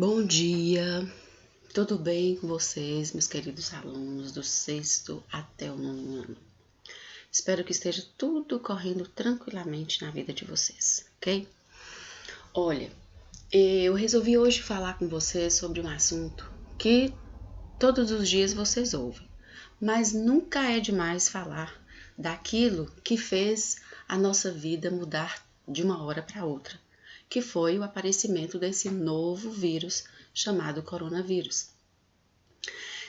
Bom dia, tudo bem com vocês, meus queridos alunos do sexto até o nono ano? Espero que esteja tudo correndo tranquilamente na vida de vocês, ok? Olha, eu resolvi hoje falar com vocês sobre um assunto que todos os dias vocês ouvem, mas nunca é demais falar daquilo que fez a nossa vida mudar de uma hora para outra, que foi o aparecimento desse novo vírus chamado coronavírus.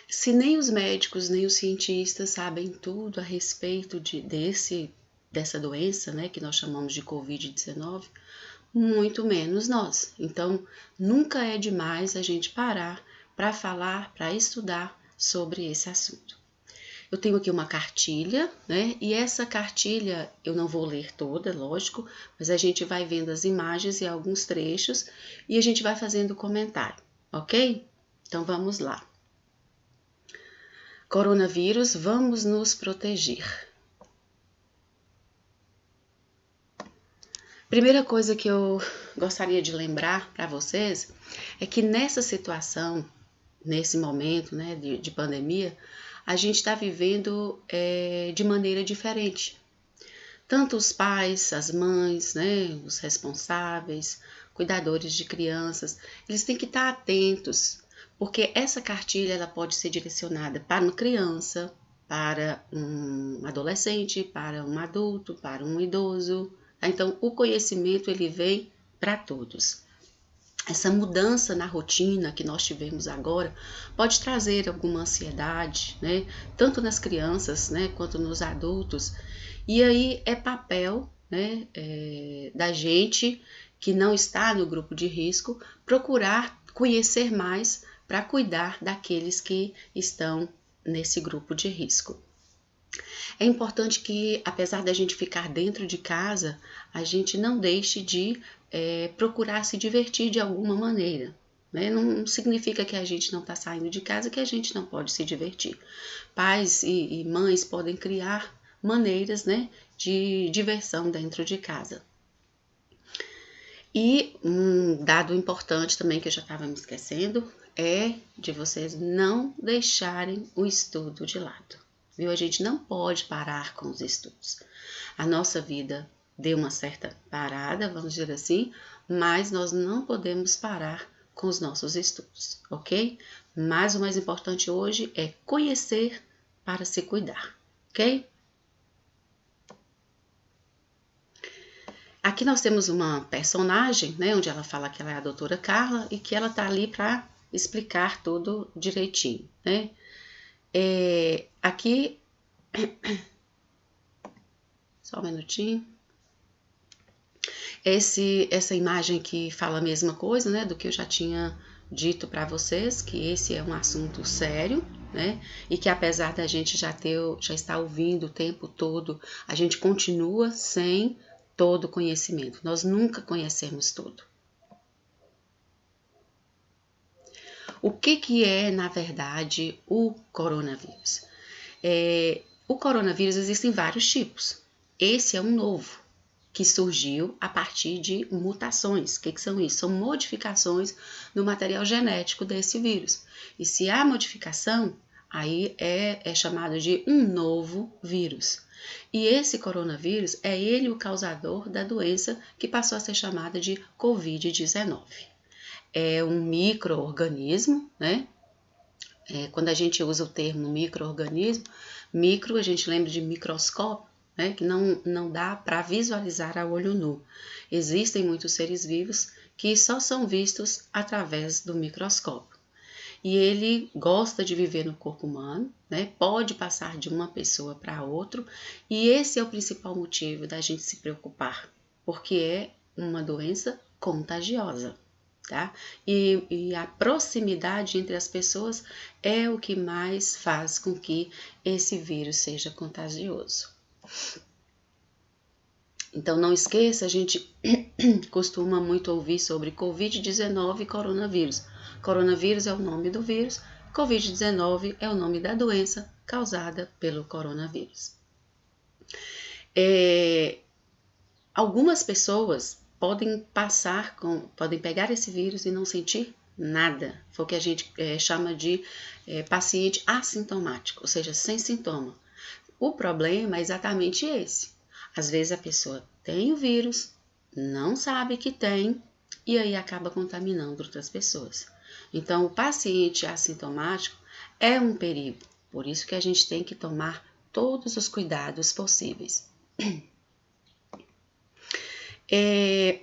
Se nem os médicos nem os cientistas sabem tudo a respeito dessa doença, né, que nós chamamos de Covid-19, muito menos nós. Então, nunca é demais a gente parar para falar, para estudar sobre esse assunto. Eu tenho aqui uma cartilha, né? E essa cartilha eu não vou ler toda, lógico, mas a gente vai vendo as imagens e alguns trechos e a gente vai fazendo comentário, ok? Então vamos lá. Coronavírus, vamos nos proteger. Primeira coisa que eu gostaria de lembrar para vocês é que nessa situação, nesse momento, né, de pandemia, a gente está vivendo de maneira diferente. Tanto os pais, as mães, né, os responsáveis, cuidadores de crianças, eles têm que estar atentos, porque essa cartilha ela pode ser direcionada para uma criança, para um adolescente, para um adulto, para um idoso. Então, o conhecimento ele vem para todos. Essa mudança na rotina que nós tivemos agora pode trazer alguma ansiedade, né? Tanto nas crianças, né, quanto nos adultos. E aí é papel, né, da gente que não está no grupo de risco procurar conhecer mais para cuidar daqueles que estão nesse grupo de risco. É importante que, apesar da gente ficar dentro de casa, a gente não deixe de procurar se divertir de alguma maneira. Né? Não significa que a gente não está saindo de casa, que a gente não pode se divertir. Pais e mães podem criar maneiras, né, de diversão dentro de casa. E um dado importante também que eu já estava me esquecendo é de vocês não deixarem o estudo de lado. Viu? A gente não pode parar com os estudos. A nossa vida deu uma certa parada, vamos dizer assim, mas nós não podemos parar com os nossos estudos, ok? Mas o mais importante hoje é conhecer para se cuidar, ok? Aqui nós temos uma personagem, né, onde ela fala que ela é a doutora Carla e que ela tá ali para explicar tudo direitinho, né? Aqui, só um minutinho. Essa imagem aqui fala a mesma coisa, né, do que eu já tinha dito para vocês, que esse é um assunto sério, né, e que apesar da gente já estar ouvindo o tempo todo, a gente continua sem todo o conhecimento. Nós nunca conhecemos tudo. O que é, na verdade, o coronavírus? O coronavírus existem vários tipos. Esse é um novo, que surgiu a partir de mutações. O que são isso? São modificações no material genético desse vírus. E se há modificação, aí é chamado de um novo vírus. E esse coronavírus é ele o causador da doença que passou a ser chamada de Covid-19. É um micro-organismo, né? Quando a gente usa o termo micro-organismo, micro a gente lembra de microscópio, né? Que não dá para visualizar a olho nu. Existem muitos seres vivos que só são vistos através do microscópio. E ele gosta de viver no corpo humano, né? Pode passar de uma pessoa para outra, e esse é o principal motivo da gente se preocupar, porque é uma doença contagiosa. Tá? E a proximidade entre as pessoas é o que mais faz com que esse vírus seja contagioso. Então não esqueça, a gente costuma muito ouvir sobre Covid-19 e coronavírus. Coronavírus é o nome do vírus, Covid-19 é o nome da doença causada pelo coronavírus. Algumas pessoas podem pegar esse vírus e não sentir nada. Foi o que a gente chama de paciente assintomático, ou seja, sem sintoma. O problema é exatamente esse. Às vezes a pessoa tem o vírus, não sabe que tem e aí acaba contaminando outras pessoas. Então, o paciente assintomático é um perigo, por isso que a gente tem que tomar todos os cuidados possíveis.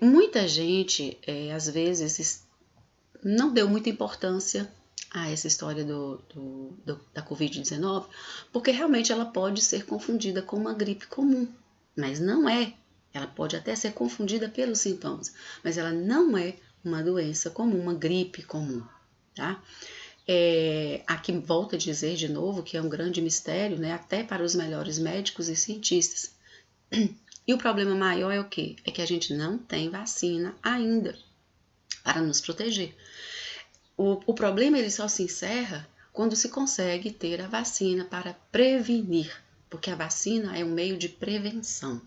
Muita gente, às vezes, não deu muita importância a essa história da Covid-19, porque realmente ela pode ser confundida com uma gripe comum, mas não é. Ela pode até ser confundida pelos sintomas, mas ela não é uma doença comum, uma gripe comum, tá? Aqui volto a dizer de novo que é um grande mistério, né, até para os melhores médicos e cientistas. E o problema maior é o quê? É que a gente não tem vacina ainda para nos proteger. O problema ele só se encerra quando se consegue ter a vacina para prevenir, porque a vacina é um meio de prevenção.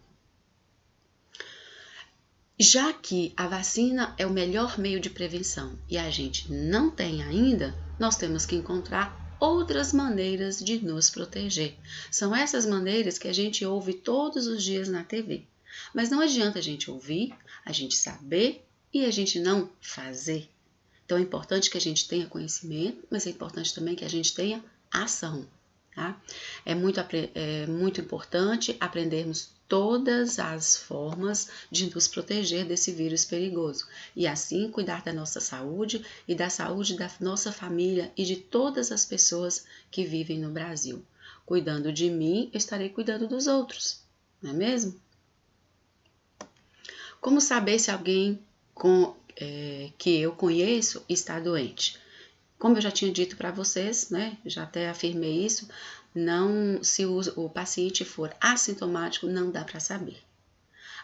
Já que a vacina é o melhor meio de prevenção e a gente não tem ainda, nós temos que encontrar outras maneiras de nos proteger. São essas maneiras que a gente ouve todos os dias na TV. Mas não adianta a gente ouvir, a gente saber e a gente não fazer. Então é importante que a gente tenha conhecimento, mas é importante também que a gente tenha ação. Tá? É muito importante aprendermos todas as formas de nos proteger desse vírus perigoso e assim cuidar da nossa saúde e da saúde da nossa família e de todas as pessoas que vivem no Brasil. Cuidando de mim, eu estarei cuidando dos outros, não é mesmo? Como saber se alguém que eu conheço está doente? Como eu já tinha dito para vocês, né, já até afirmei isso, se o paciente for assintomático, não dá para saber.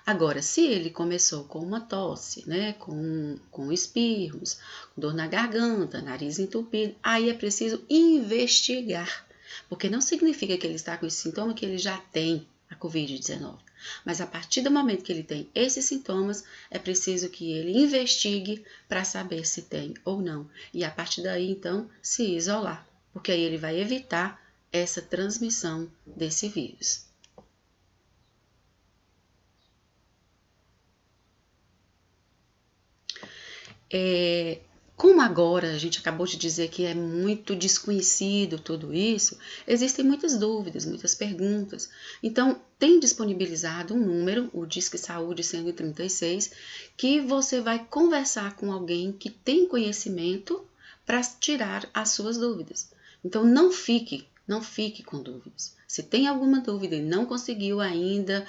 Agora, se ele começou com uma tosse, né, com espirros, dor na garganta, nariz entupido, aí é preciso investigar, porque não significa que ele está com esse sintoma que ele já tem a Covid-19. Mas a partir do momento que ele tem esses sintomas, é preciso que ele investigue para saber se tem ou não. E a partir daí, então, se isolar, porque aí ele vai evitar essa transmissão desse vírus. Como agora a gente acabou de dizer que é muito desconhecido tudo isso, existem muitas dúvidas, muitas perguntas. Então, tem disponibilizado um número, o Disque Saúde 136, que você vai conversar com alguém que tem conhecimento para tirar as suas dúvidas. Então, não fique com dúvidas. Se tem alguma dúvida e não conseguiu ainda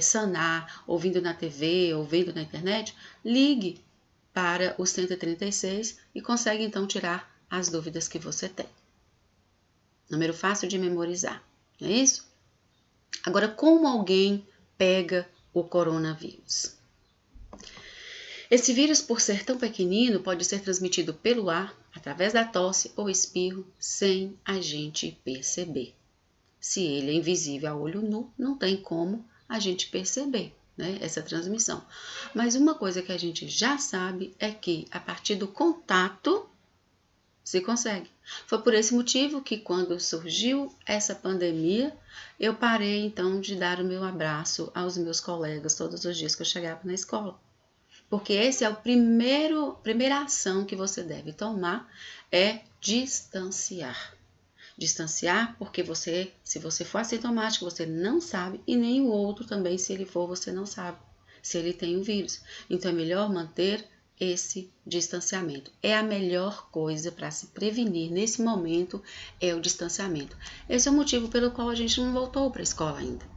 sanar ouvindo na TV ou vendo na internet, ligue para o 136 e consegue então tirar as dúvidas que você tem. Número fácil de memorizar, não é isso? Agora, como alguém pega o coronavírus? Esse vírus, por ser tão pequenino, pode ser transmitido pelo ar, através da tosse ou espirro, sem a gente perceber. Se ele é invisível a olho nu, não tem como a gente perceber, né, essa transmissão. Mas uma coisa que a gente já sabe é que a partir do contato se consegue. Foi por esse motivo que quando surgiu essa pandemia, eu parei então de dar o meu abraço aos meus colegas todos os dias que eu chegava na escola. Porque esse é a primeira ação que você deve tomar, é distanciar. Distanciar porque se você for assintomático, você não sabe, e nem o outro também, se ele for, você não sabe, se ele tem o vírus. Então é melhor manter esse distanciamento. É a melhor coisa para se prevenir nesse momento, é o distanciamento. Esse é o motivo pelo qual a gente não voltou para a escola ainda.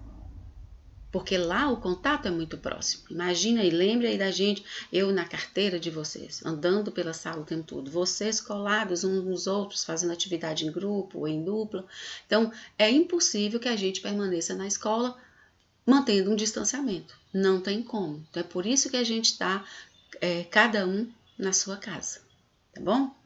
Porque lá o contato é muito próximo. Imagina e lembre aí da gente, eu na carteira de vocês, andando pela sala o tempo todo, vocês colados uns nos outros, fazendo atividade em grupo ou em dupla. Então, é impossível que a gente permaneça na escola mantendo um distanciamento. Não tem como. Então, é por isso que a gente está, cada um na sua casa. Tá bom?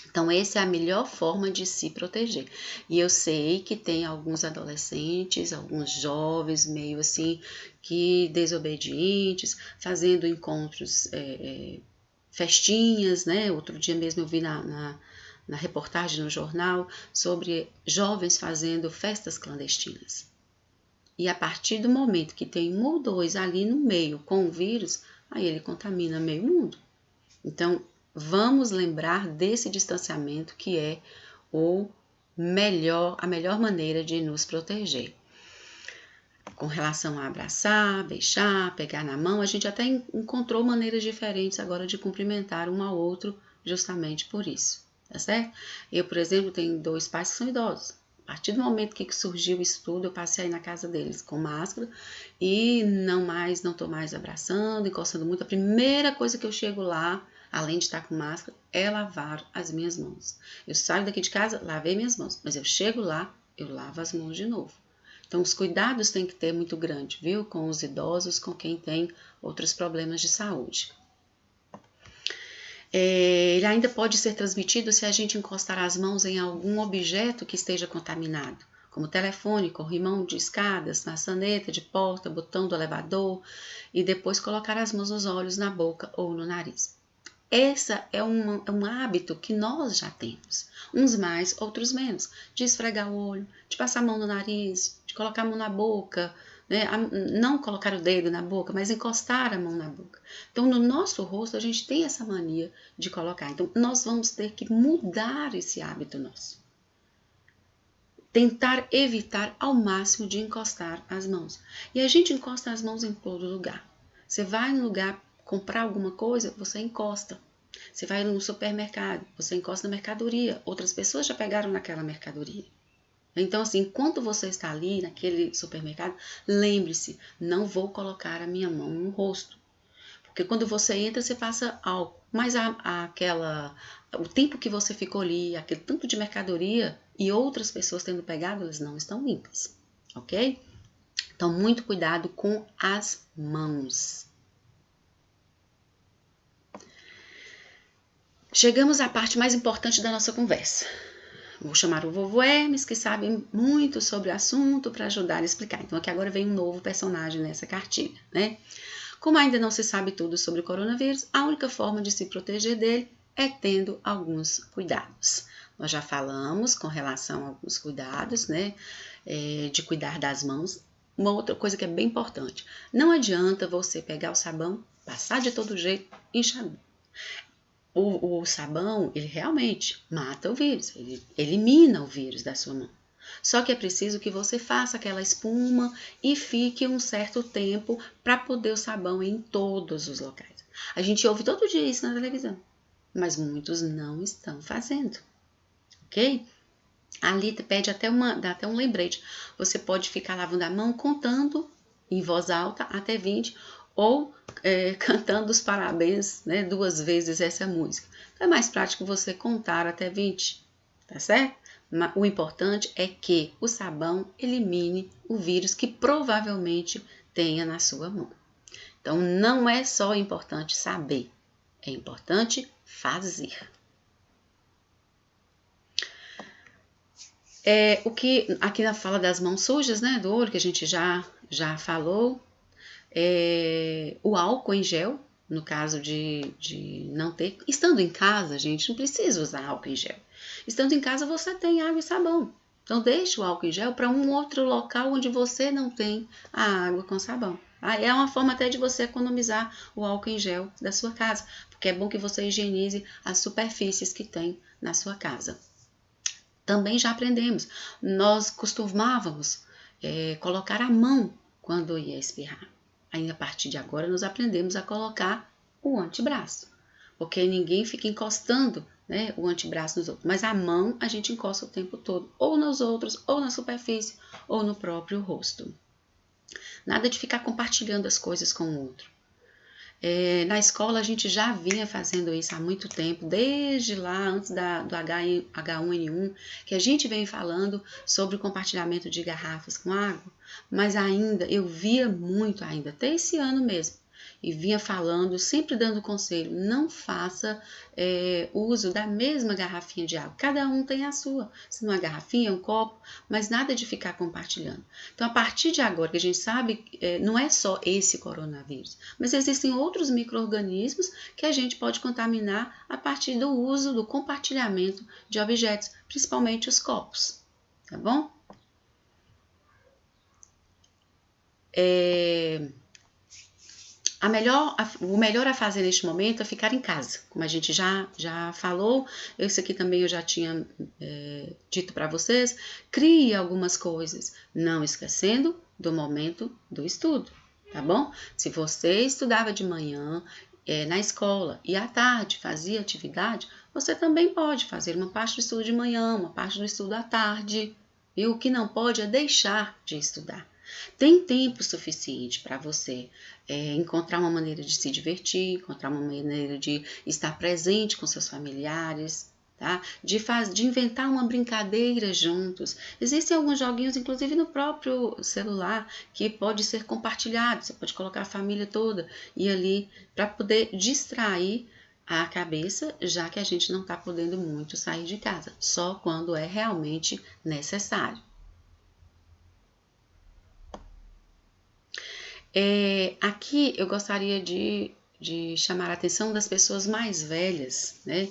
Então, essa é a melhor forma de se proteger. E eu sei que tem alguns adolescentes, alguns jovens meio assim, que desobedientes, fazendo encontros festinhas, né? Outro dia mesmo eu vi na reportagem no jornal sobre jovens fazendo festas clandestinas. E a partir do momento que tem um ou dois ali no meio com o vírus, aí ele contamina meio mundo. Então, vamos lembrar desse distanciamento que é a melhor maneira de nos proteger. Com relação a abraçar, beijar, pegar na mão, a gente até encontrou maneiras diferentes agora de cumprimentar um ao outro, justamente por isso, tá certo? Eu, por exemplo, tenho 2 pais que são idosos. A partir do momento que surgiu isso tudo, eu passei aí na casa deles com máscara e não estou mais abraçando, encostando muito. A primeira coisa que eu chego lá, além de estar com máscara, é lavar as minhas mãos. Eu saio daqui de casa, lavei minhas mãos, mas eu chego lá, eu lavo as mãos de novo. Então, os cuidados têm que ter muito grande, viu? Com os idosos, com quem tem outros problemas de saúde. Ele ainda pode ser transmitido se a gente encostar as mãos em algum objeto que esteja contaminado, como telefone, corrimão de escadas, maçaneta de porta, botão do elevador, e depois colocar as mãos nos olhos, na boca ou no nariz. Esse é um hábito que nós já temos, uns mais, outros menos, de esfregar o olho, de passar a mão no nariz, de colocar a mão na boca, né? Não colocar o dedo na boca, mas encostar a mão na boca. Então, no nosso rosto, a gente tem essa mania de colocar. Então, nós vamos ter que mudar esse hábito nosso. Tentar evitar ao máximo de encostar as mãos. E a gente encosta as mãos em todo lugar. Você vai no lugar comprar alguma coisa, você encosta. Você vai no supermercado, você encosta na mercadoria. Outras pessoas já pegaram naquela mercadoria. Então, assim, enquanto você está ali naquele supermercado, lembre-se, não vou colocar a minha mão no rosto. Porque quando você entra, você passa álcool. Mas o tempo que você ficou ali, aquele tanto de mercadoria e outras pessoas tendo pegado, elas não estão limpas. Ok? Então, muito cuidado com as mãos. Chegamos à parte mais importante da nossa conversa. Vou chamar o vovô Hermes, que sabe muito sobre o assunto, para ajudar a explicar. Então, aqui agora vem um novo personagem nessa cartilha, né? Como ainda não se sabe tudo sobre o coronavírus, a única forma de se proteger dele é tendo alguns cuidados. Nós já falamos com relação a alguns cuidados, né? De cuidar das mãos. Uma outra coisa que é bem importante, não adianta você pegar o sabão, passar de todo jeito e enxaguar. O sabão, ele realmente mata o vírus, ele elimina o vírus da sua mão. Só que é preciso que você faça aquela espuma e fique um certo tempo para poder o sabão em todos os locais. A gente ouve todo dia isso na televisão, mas muitos não estão fazendo, ok? Ali dá até um lembrete. Você pode ficar lavando a mão contando em voz alta até 20 ou cantando os parabéns, né, 2 vezes essa música. Então é mais prático você contar até 20, tá certo? O importante é que o sabão elimine o vírus que provavelmente tenha na sua mão. Então não é só importante saber, é importante fazer. O que aqui na fala das mãos sujas, né, do olho, que a gente já falou, o álcool em gel, no caso de não ter. Estando em casa, gente, não precisa usar álcool em gel. Estando em casa, você tem água e sabão. Então, deixe o álcool em gel para um outro local onde você não tem a água com sabão. É uma forma até de você economizar o álcool em gel da sua casa, porque é bom que você higienize as superfícies que tem na sua casa. Também já aprendemos, nós costumávamos colocar a mão quando ia espirrar. Aí, a partir de agora, nós aprendemos a colocar o antebraço, porque ninguém fica encostando, né, o antebraço nos outros, mas a mão a gente encosta o tempo todo, ou nos outros, ou na superfície, ou no próprio rosto. Nada de ficar compartilhando as coisas com o outro. Na escola a gente já vinha fazendo isso há muito tempo, desde lá antes do H1N1, que a gente vem falando sobre o compartilhamento de garrafas com água, mas ainda eu via muito ainda, até esse ano mesmo, e vinha falando, sempre dando conselho, não faça uso da mesma garrafinha de água. Cada um tem a sua. Se não é garrafinha, é um copo, mas nada de ficar compartilhando. Então, a partir de agora, que a gente sabe, não é só esse coronavírus, mas existem outros micro-organismos que a gente pode contaminar a partir do uso, do compartilhamento de objetos, principalmente os copos, tá bom? O melhor a fazer neste momento é ficar em casa, como a gente já falou. Isso aqui também eu já tinha dito para vocês. Crie algumas coisas, não esquecendo do momento do estudo, tá bom? Se você estudava de manhã na escola e à tarde fazia atividade, você também pode fazer uma parte do estudo de manhã, uma parte do estudo à tarde. E o que não pode é deixar de estudar. Tem tempo suficiente para você encontrar uma maneira de se divertir, encontrar uma maneira de estar presente com seus familiares, tá? De inventar uma brincadeira juntos. Existem alguns joguinhos, inclusive no próprio celular, que pode ser compartilhado. Você pode colocar a família toda e ali para poder distrair a cabeça, já que a gente não está podendo muito sair de casa, só quando é realmente necessário. Aqui eu gostaria de chamar a atenção das pessoas mais velhas, né,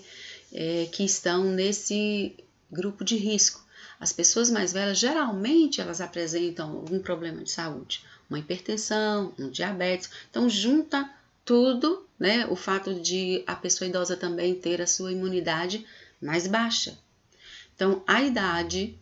que estão nesse grupo de risco. As pessoas mais velhas, geralmente, elas apresentam algum problema de saúde, uma hipertensão, um diabetes. Então, junta tudo, né, o fato de a pessoa idosa também ter a sua imunidade mais baixa. Então, a idade,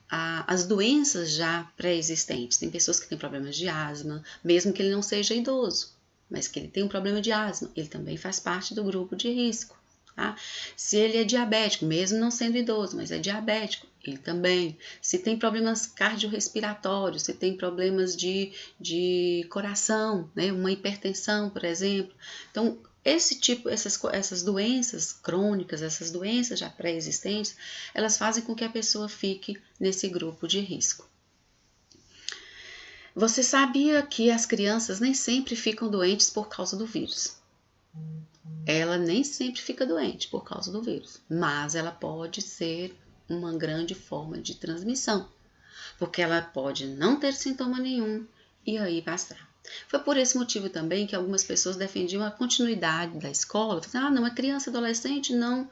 as doenças já pré-existentes. Tem pessoas que têm problemas de asma, mesmo que ele não seja idoso, mas que ele tem um problema de asma, ele também faz parte do grupo de risco. Tá? Se ele é diabético, mesmo não sendo idoso, mas é diabético, ele também. Se tem problemas cardiorrespiratórios, se tem problemas de coração, né? Uma hipertensão, por exemplo. Então, essas doenças crônicas, essas doenças já pré-existentes, elas fazem com que a pessoa fique nesse grupo de risco. Você sabia que as crianças nem sempre ficam doentes por causa do vírus? Ela nem sempre fica doente por causa do vírus, mas ela pode ser uma grande forma de transmissão, porque ela pode não ter sintoma nenhum e aí bastar. Foi por esse motivo também que algumas pessoas defendiam a continuidade da escola. Falaram, não, a criança e adolescente não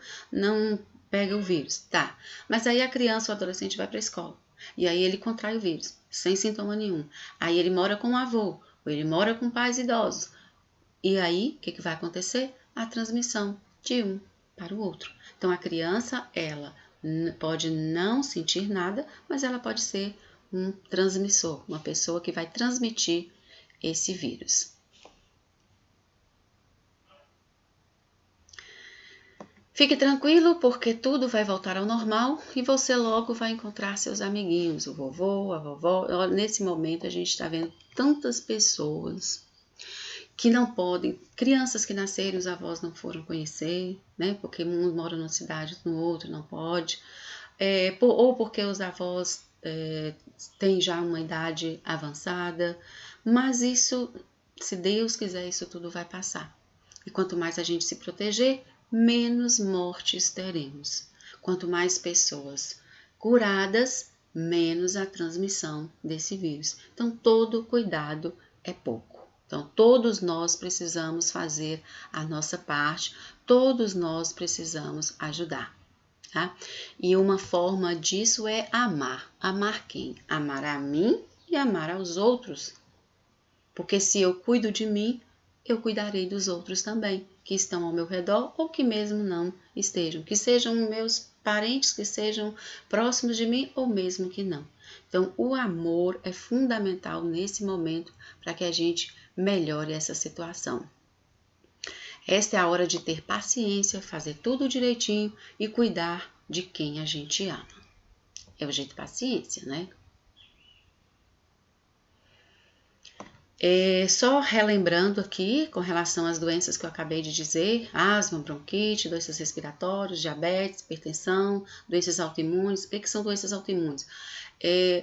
pega o vírus. Tá, mas aí a criança ou adolescente vai para a escola. E aí ele contrai o vírus, sem sintoma nenhum. Aí ele mora com o avô, ou ele mora com pais idosos. E aí, o que vai acontecer? A transmissão de um para o outro. Então, a criança, ela pode não sentir nada, mas ela pode ser um transmissor, uma pessoa que vai transmitir esse vírus. Fique tranquilo, porque tudo vai voltar ao normal e você logo vai encontrar seus amiguinhos, o vovô, a vovó. Nesse momento a gente está vendo tantas pessoas que não podem, crianças que nasceram, os avós não foram conhecer, né? Porque um mora numa cidade, no outro não pode, ou porque os avós têm já uma idade avançada, mas isso, se Deus quiser, isso tudo vai passar. E quanto mais a gente se proteger, menos mortes teremos. Quanto mais pessoas curadas, menos a transmissão desse vírus. Então, todo cuidado é pouco. Então, todos nós precisamos fazer a nossa parte, todos nós precisamos ajudar. Tá? E uma forma disso é amar. Amar quem? Amar a mim e amar aos outros. Porque se eu cuido de mim, eu cuidarei dos outros também, que estão ao meu redor ou que mesmo não estejam. Que sejam meus parentes, que sejam próximos de mim ou mesmo que não. Então, o amor é fundamental nesse momento para que a gente melhore essa situação. Esta é a hora de ter paciência, fazer tudo direitinho e cuidar de quem a gente ama. É o jeito paciência, né? Só relembrando aqui, com relação às doenças que eu acabei de dizer, asma, bronquite, doenças respiratórias, diabetes, hipertensão, doenças autoimunes. O que são doenças autoimunes?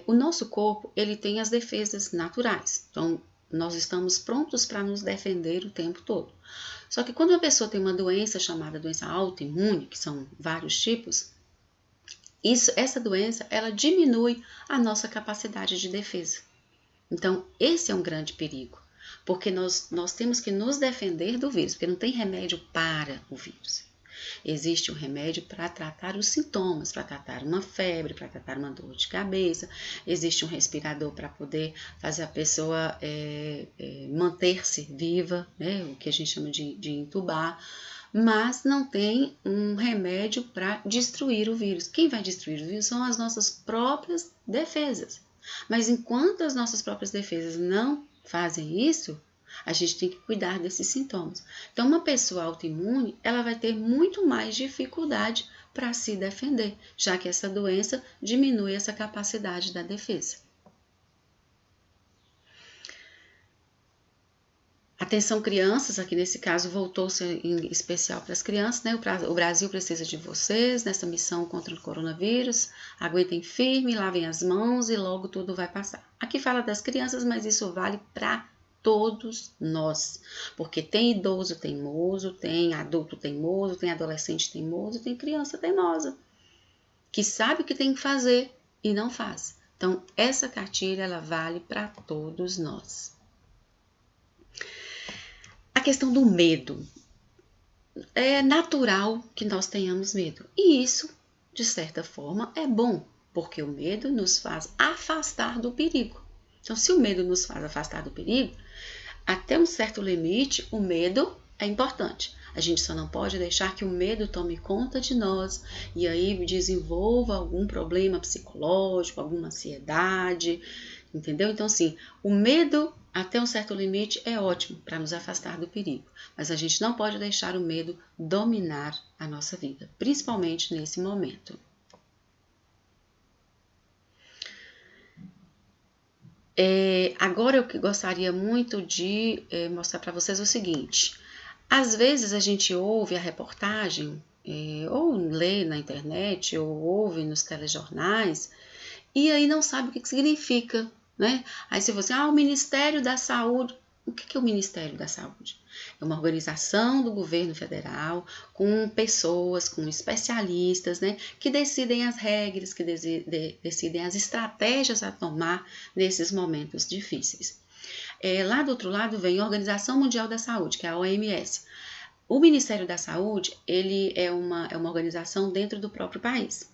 O nosso corpo, ele tem as defesas naturais. Então, nós estamos prontos para nos defender o tempo todo. Só que quando uma pessoa tem uma doença chamada doença autoimune, que são vários tipos, essa doença ela diminui a nossa capacidade de defesa. Então, esse é um grande perigo, porque nós temos que nos defender do vírus, porque não tem remédio para o vírus. Existe um remédio para tratar os sintomas, para tratar uma febre, para tratar uma dor de cabeça. Existe um respirador para poder fazer a pessoa manter-se viva, né? O que a gente chama de intubar. Mas não tem um remédio para destruir o vírus. Quem vai destruir o vírus são as nossas próprias defesas. Mas enquanto as nossas próprias defesas não fazem isso, a gente tem que cuidar desses sintomas. Então, uma pessoa autoimune, ela vai ter muito mais dificuldade para se defender, já que essa doença diminui essa capacidade da defesa. Atenção crianças, aqui nesse caso voltou-se em especial para as crianças, né? O Brasil precisa de vocês nessa missão contra o coronavírus. Aguentem firme, lavem as mãos e logo tudo vai passar. Aqui fala das crianças, mas isso vale para todos nós, porque tem idoso teimoso, tem adulto teimoso, tem adolescente teimoso, tem criança teimosa, que sabe o que tem que fazer e não faz. Então, essa cartilha, ela vale para todos nós. A questão do medo. É natural que nós tenhamos medo, e isso, de certa forma, é bom, porque o medo nos faz afastar do perigo. Então, se o medo nos faz afastar do perigo, até um certo limite, o medo é importante. A gente só não pode deixar que o medo tome conta de nós e aí desenvolva algum problema psicológico, alguma ansiedade, entendeu? Então, assim, o medo até um certo limite é ótimo para nos afastar do perigo, mas a gente não pode deixar o medo dominar a nossa vida, principalmente nesse momento. Agora eu gostaria muito de mostrar para vocês o seguinte. Às vezes a gente ouve a reportagem, ou lê na internet, ou ouve nos telejornais, e aí não sabe o que significa, né? Aí se você, o Ministério da Saúde, o que é o Ministério da Saúde? É uma organização do governo federal com pessoas, com especialistas, né, que decidem as regras, que decidem as estratégias a tomar nesses momentos difíceis. Lá do outro lado vem a Organização Mundial da Saúde, que é a OMS. O Ministério da Saúde, ele é uma organização dentro do próprio país.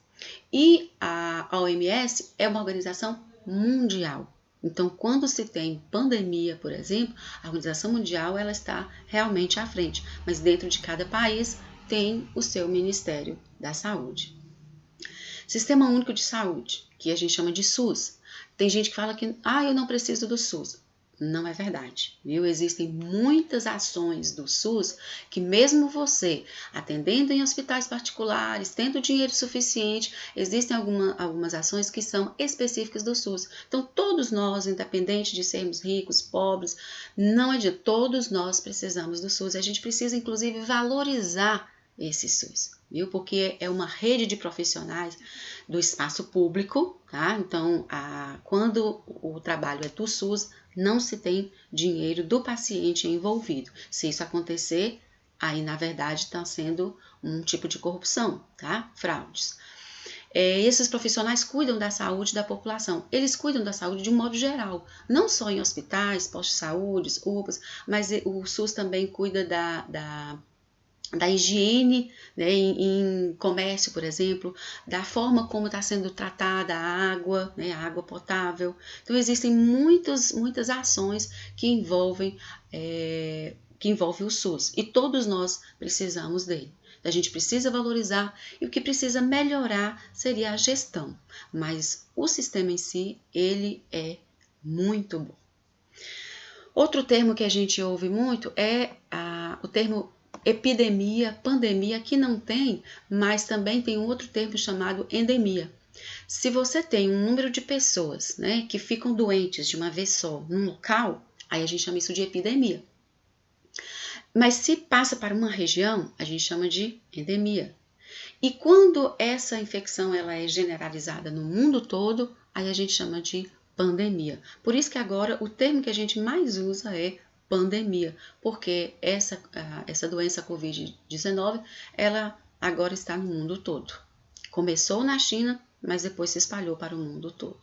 E a OMS é uma organização mundial. Então, quando se tem pandemia, por exemplo, a Organização Mundial ela está realmente à frente, mas dentro de cada país tem o seu Ministério da Saúde. Sistema Único de Saúde, que a gente chama de SUS. Tem gente que fala que eu não preciso do SUS. Não é verdade, viu? Existem muitas ações do SUS que mesmo você atendendo em hospitais particulares, tendo dinheiro suficiente, existem algumas ações que são específicas do SUS. Então, todos nós, independente de sermos ricos, pobres, não é de todos nós precisamos do SUS. A gente precisa, inclusive, valorizar esse SUS, viu? Porque é uma rede de profissionais do espaço público, tá? Então, quando o trabalho é do SUS, não se tem dinheiro do paciente envolvido. Se isso acontecer, aí na verdade está sendo um tipo de corrupção, tá? Fraudes. Esses profissionais cuidam da saúde da população. Eles cuidam da saúde de um modo geral, não só em hospitais, postos de saúde, UPAs, mas o SUS também cuida da higiene, né, em comércio, por exemplo, da forma como está sendo tratada a água, né, a água potável. Então, existem muitas ações que envolvem o SUS e todos nós precisamos dele. A gente precisa valorizar e o que precisa melhorar seria a gestão, mas o sistema em si, ele é muito bom. Outro termo que a gente ouve muito é o termo epidemia, pandemia, que não tem, mas também tem um outro termo chamado endemia. Se você tem um número de pessoas, né, que ficam doentes de uma vez só num local, aí a gente chama isso de epidemia. Mas se passa para uma região, a gente chama de endemia. E quando essa infecção ela é generalizada no mundo todo, aí a gente chama de pandemia. Por isso que agora o termo que a gente mais usa é pandemia, porque essa doença Covid-19, ela agora está no mundo todo. Começou na China, mas depois se espalhou para o mundo todo.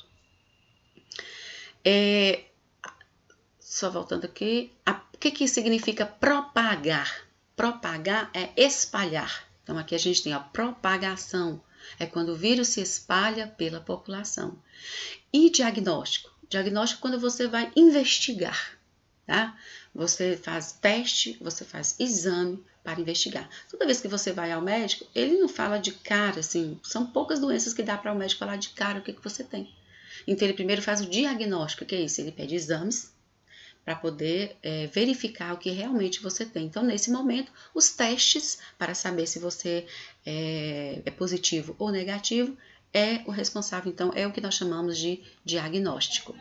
Só voltando aqui, o que significa propagar? Propagar é espalhar. Então aqui a gente tem a propagação, é quando o vírus se espalha pela população. E diagnóstico? Diagnóstico é quando você vai investigar, tá? Você faz teste, você faz exame para investigar. Toda vez que você vai ao médico, ele não fala de cara, assim, são poucas doenças que dá para o médico falar de cara o que você tem. Então ele primeiro faz o diagnóstico, que é isso, ele pede exames para poder verificar o que realmente você tem. Então, nesse momento, os testes para saber se você é positivo ou negativo é o responsável, então, é o que nós chamamos de diagnóstico.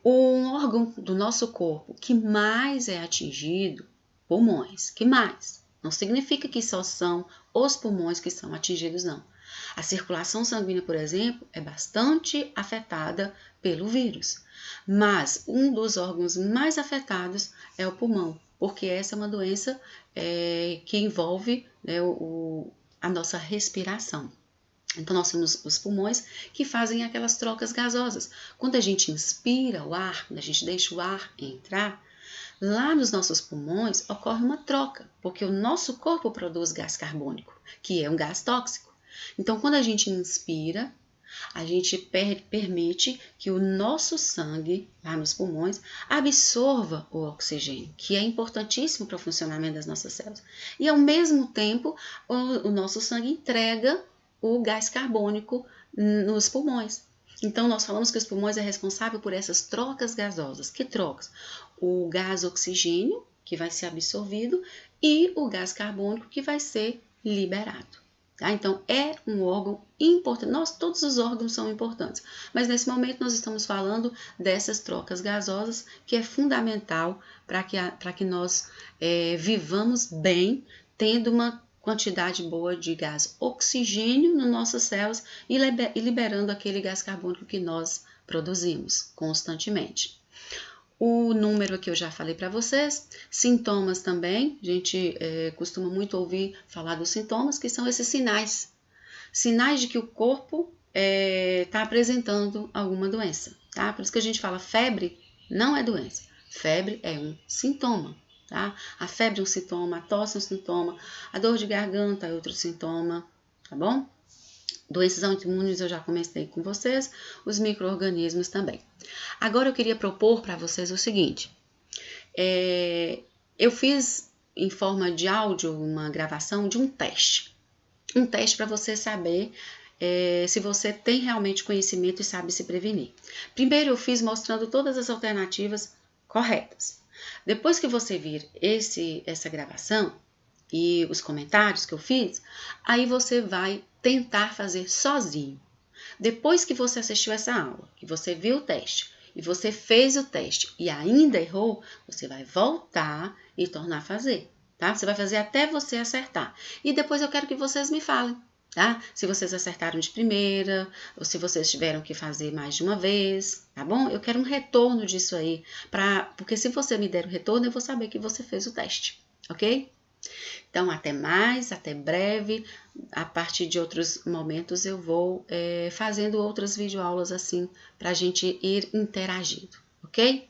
Um órgão do nosso corpo que mais é atingido, pulmões, que mais? Não significa que só são os pulmões que são atingidos, não. A circulação sanguínea, por exemplo, é bastante afetada pelo vírus, mas um dos órgãos mais afetados é o pulmão, porque essa é uma doença que envolve, né, a nossa respiração. Então, nós temos os pulmões que fazem aquelas trocas gasosas. Quando a gente inspira o ar, quando a gente deixa o ar entrar, lá nos nossos pulmões ocorre uma troca, porque o nosso corpo produz gás carbônico, que é um gás tóxico. Então, quando a gente inspira, a gente permite que o nosso sangue, lá nos pulmões, absorva o oxigênio, que é importantíssimo para o funcionamento das nossas células. E, ao mesmo tempo, o nosso sangue entrega o gás carbônico nos pulmões. Então, nós falamos que os pulmões é responsável por essas trocas gasosas. Que trocas? O gás oxigênio, que vai ser absorvido, e o gás carbônico, que vai ser liberado. Tá? Então, é um órgão importante. Todos os órgãos são importantes, mas nesse momento nós estamos falando dessas trocas gasosas, que é fundamental para que nós vivamos bem, tendo uma quantidade boa de gás oxigênio nas nossas células e liberando aquele gás carbônico que nós produzimos constantemente. O número aqui eu já falei para vocês. Sintomas também, a gente costuma muito ouvir falar dos sintomas, que são esses sinais. Sinais de que o corpo está apresentando alguma doença, tá? Por isso que a gente fala febre não é doença. Febre é um sintoma, tá? A febre é um sintoma, a tosse é um sintoma, a dor de garganta é outro sintoma, tá bom? Doenças autoimunes eu já comentei com vocês, os micro-organismos também. Agora eu queria propor para vocês o seguinte, eu fiz em forma de áudio uma gravação de um teste para você saber se você tem realmente conhecimento e sabe se prevenir. Primeiro eu fiz mostrando todas as alternativas corretas. Depois que você vir essa gravação e os comentários que eu fiz, aí você vai tentar fazer sozinho. Depois que você assistiu essa aula, que você viu o teste e você fez o teste e ainda errou, você vai voltar e tornar a fazer, tá? Você vai fazer até você acertar. E depois eu quero que vocês me falem, tá? Se vocês acertaram de primeira ou se vocês tiveram que fazer mais de uma vez, tá bom? Eu quero um retorno disso aí, porque se você me der o retorno, eu vou saber que você fez o teste, ok? Então, até mais, até breve. A partir de outros momentos eu vou fazendo outras videoaulas assim para a gente ir interagindo, ok?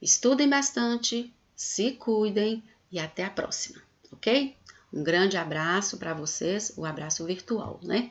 Estudem bastante, se cuidem e até a próxima, ok? Um grande abraço para vocês, o abraço virtual, né?